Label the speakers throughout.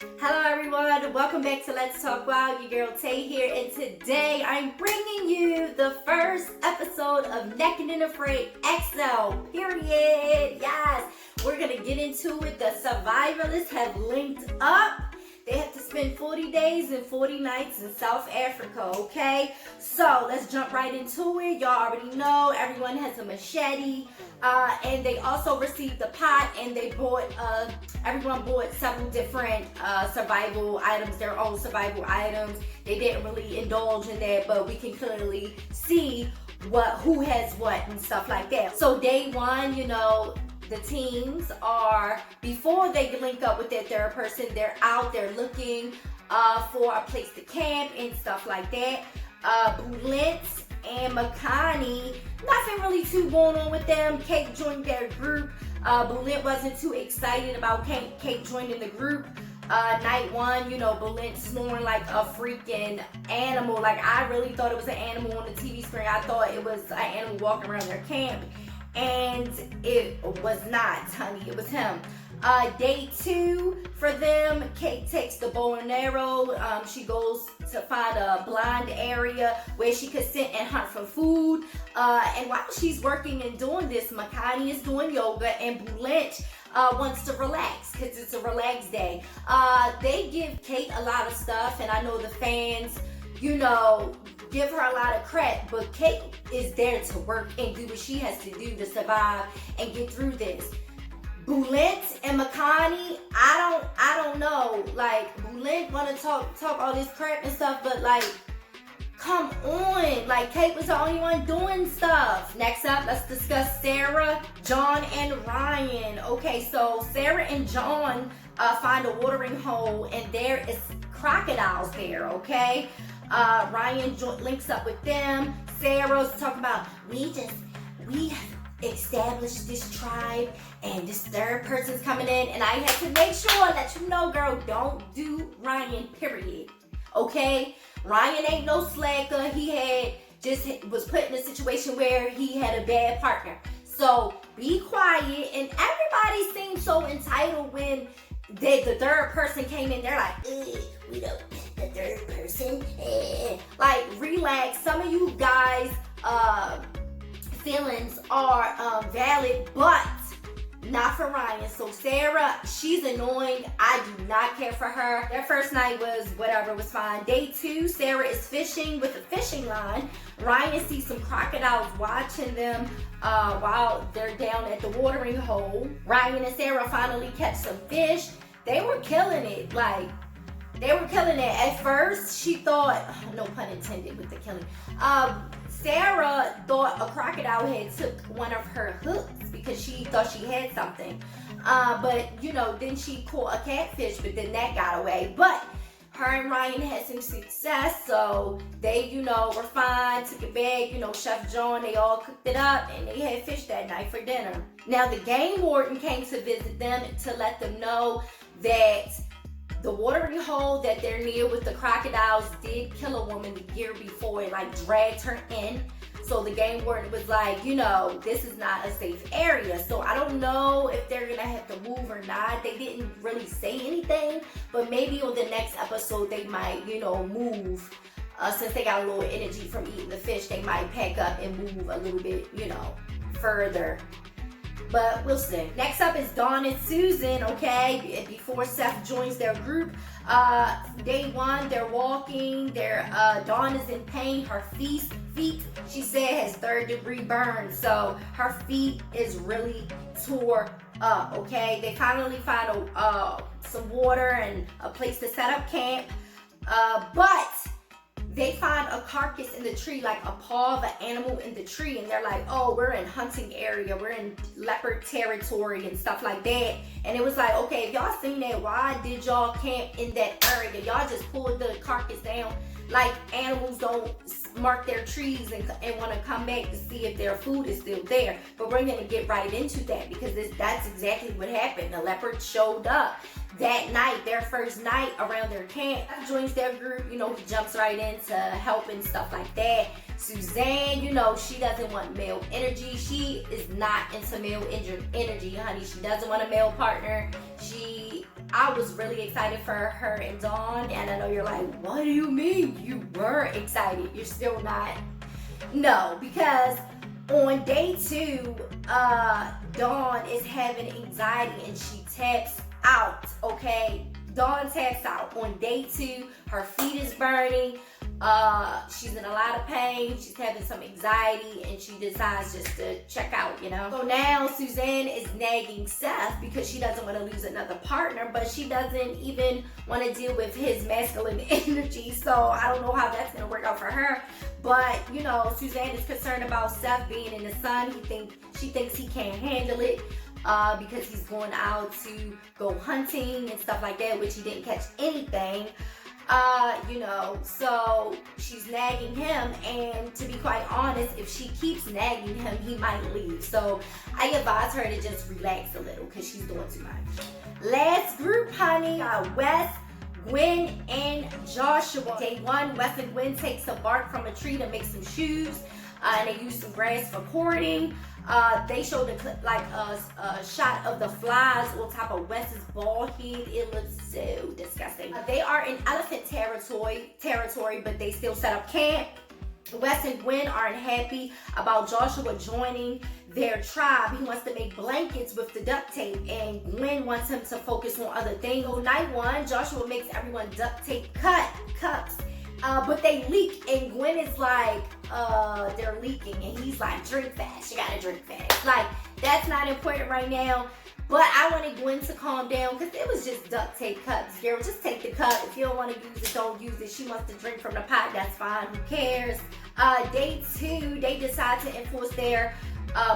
Speaker 1: Hello everyone, welcome back to Let's Talk Wild. Your girl Tay here, and today I'm bringing you the first episode of Naked and Afraid XL, period. Yes, we're gonna get into it. The survivalists have linked up. They have to spend 40 days and 40 nights in South Africa, okay? So let's jump right into it. Y'all already know everyone has a machete, and they also received a pot, and they bought, everyone bought several different survival items, their own survival items. They didn't really indulge in that, but we can clearly see who has what and stuff like that. So day one, the teams are, before they link up with that third person, they're out there looking for a place to camp and stuff like that. Bulent and Makani, nothing really too going on with them. Kate joined their group. Bulent wasn't too excited about Kate joining the group. Night one, Bulent snoring like a freaking animal. Like, I really thought it was an animal on the TV screen. I thought it was an animal walking around their camp. And it was not, honey. It was him. Day two for them, Kate takes the bow and arrow. She goes to find a blind area where she could sit and hunt for food. And while she's working and doing this, Makani is doing yoga, and Bulent wants to relax because it's a relaxed day. They give Kate a lot of stuff, and I know the fans, give her a lot of crap, but Kate is there to work and do what she has to do to survive and get through this. Bulent and Makani, I don't know. Like, Bulent wanna talk all this crap and stuff, but like, come on. Like, Kate was the only one doing stuff. Next up, let's discuss Sara, John, and Ryan. Okay, so Sara and John find a watering hole, and there is crocodiles there, okay? Ryan links up with them. Sarah's talking about, we have established this tribe, and this third person's coming in, and I had to make sure that girl, don't do Ryan, period. Okay? Ryan ain't no slacker. He was put in a situation where he had a bad partner. So be quiet, and everybody seemed so entitled when the third person came in. They're like, we don't the third person. Like, relax. Some of you guys' feelings are valid, but not for Ryan. So Sara, she's annoying. I do not care for her. Their first night was whatever, was fine. Day two, Sara is fishing with a fishing line. Ryan sees some crocodiles watching them while they're down at the watering hole. Ryan and Sara finally catch some fish. They were killing it. Like, they were killing it. At first, she thought, no pun intended with the killing. Sara thought a crocodile had took one of her hooks because she thought she had something. But, then she caught a catfish, but then that got away. But her and Ryan had some success, so they, were fine, took it back. Chef John, they all cooked it up, and they had fish that night for dinner. Now, the game warden came to visit them to let them know that the watering hole that they're near with the crocodiles did kill a woman the year before. It dragged her in. So the game warden was like, this is not a safe area. So I don't know if they're gonna have to move or not. They didn't really say anything, but maybe on the next episode they might, move. Since they got a little energy from eating the fish, they might pack up and move a little bit, further. But we'll see. Next up is Dawn and Susan, okay? Before Seth joins their group. Day one, they're walking. Dawn is in pain. Her feet, she said, has third-degree burns. So her feet is really tore up, okay? They finally find some water and a place to set up camp. But they find a carcass in the tree, like a paw of an animal in the tree, and they're like, oh, we're in hunting area, we're in leopard territory and stuff like that. And it was like, okay, if y'all seen that, why did y'all camp in that area? Y'all just pulled the carcass down. Like, animals don't mark their trees and want to come back to see if their food is still there. But we're going to get right into that, because that's exactly what happened. The leopard showed up that night, their first night around their camp. Joins their group, he jumps right in to help and stuff like that. Suzanne, she doesn't want male energy. She is not into male energy, honey. She doesn't want a male partner. She I was really excited for her and Dawn, and I know you're like, what do you mean you were excited? You're still not? No, because on day 2, Dawn is having anxiety and she taps out, okay? Dawn taps out. On day 2, her feet is burning. She's in a lot of pain. She's having some anxiety, and she decides just to check out, you know. So now Suzanne is nagging Seth because she doesn't want to lose another partner, but she doesn't even want to deal with his masculine energy. So I don't know how that's going to work out for her. But, you know, Suzanne is concerned about Seth being in the sun. She thinks he can't handle it. Because he's going out to go hunting and stuff like that, which he didn't catch anything. You know, so she's nagging him, and to be quite honest, if she keeps nagging him, he might leave. So I advise her to just relax a little because she's doing too much. Last group, honey, Wes, Gwen, and Joshua. Day 1, Wes and Gwen take some bark from a tree to make some shoes, and they use some grass for cording. They showed a shot of the flies on top of Wes's bald head. It looks so disgusting. They are in elephant territory, but they still set up camp. Wes and Gwen aren't happy about Joshua joining their tribe. He wants to make blankets with the duct tape, and Gwen wants him to focus on other things. So night 1, Joshua makes everyone duct tape cups. But they leak, and Gwen is like, they're leaking, and he's like, drink fast, you gotta drink fast. Like, that's not important right now, but I wanted Gwen to calm down, because it was just duct tape cups. Girl, just take the cup. If you don't want to use it, don't use it. She wants to drink from the pot, that's fine, who cares? Day 2, they decide to enforce their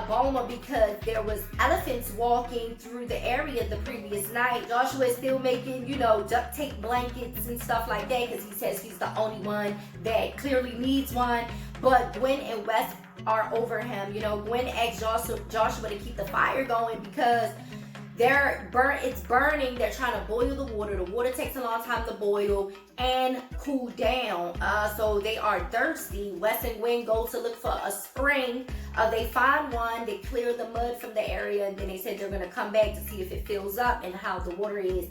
Speaker 1: Boma because there was elephants walking through the area the previous night. Joshua is still making, you know, duct tape blankets and stuff like that because he says he's the only one that clearly needs one. But Gwen and Wes are over him. You know, Gwen asks Joshua to keep the fire going because it's burning. They're trying to boil the water. The water takes a long time to boil and cool down. So they are thirsty. Wes and Gwen go to look for a spring. They find one. They clear the mud from the area, and then they said they're going to come back to see if it fills up and how the water is.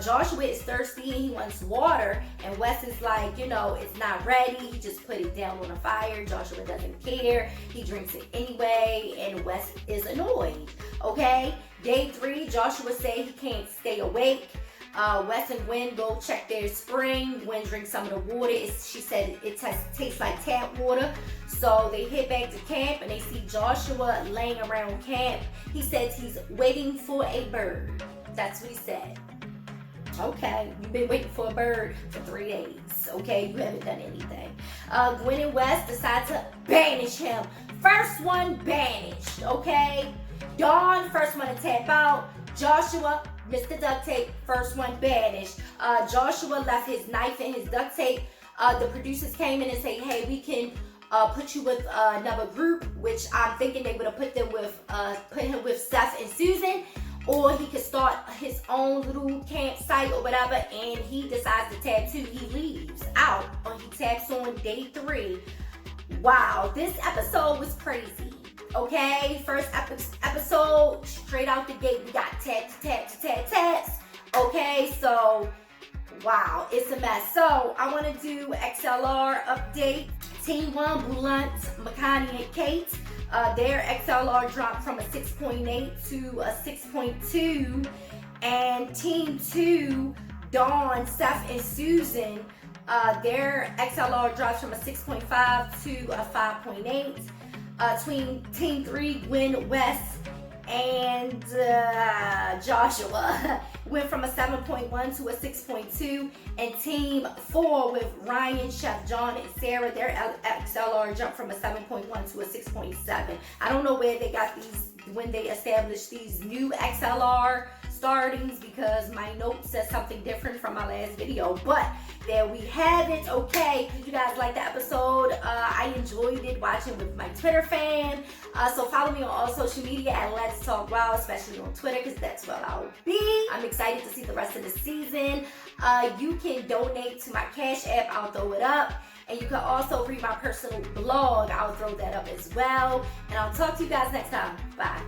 Speaker 1: Joshua is thirsty and he wants water, and Wes is like, you know, it's not ready. He just put it down on the fire. Joshua doesn't care. He drinks it anyway, and Wes is annoyed. Okay? Day 3, Joshua said he can't stay awake. Wes and Gwen go check their spring. Gwen drinks some of the water. She said it tastes like tap water. So they head back to camp, and they see Joshua laying around camp. He says he's waiting for a bird. That's what he said. Okay, you've been waiting for a bird for 3 days. Okay, you haven't done anything. Gwen and Wes decide to banish him. First one banished, okay? Dawn, first one to tap out. Joshua, Mr. Duct Tape, first one banished. Joshua left his knife and his duct tape. The producers came in and said, hey, we can put you with another group, which I'm thinking they would have put him with Seth and Susan, or he could start his own little campsite or whatever, and he decides to tap too. He leaves out, or he taps on day 3. Wow, this episode was crazy. Okay, first episode, straight out the gate, we got taps. Okay, so, wow, it's a mess. So, I want to do XLR update. Team 1, Blunt, Makani, and Kate. Their XLR dropped from a 6.8 to a 6.2. And Team 2, Dawn, Seth, and Susan, their XLR drops from a 6.5 to a 5.8. Team 3, Gwen, Wes, and Joshua went from a 7.1 to a 6.2. And Team 4 with Ryan, Chef John, and Sara, their XLR jumped from a 7.1 to a 6.7. I don't know where they got these, when they established these new XLR startings, because my note says something different from my last video. But there we have it. Okay, did you guys like the episode? I enjoyed it watching with my Twitter fam. So follow me on all social media at Let's Talk Wild, especially on Twitter, because that's where I'll be. I'm excited to see the rest of the season. You can donate to my Cash App. I'll throw it up. And you can also read my personal blog. I'll throw that up as well. And I'll talk to you guys next time. Bye.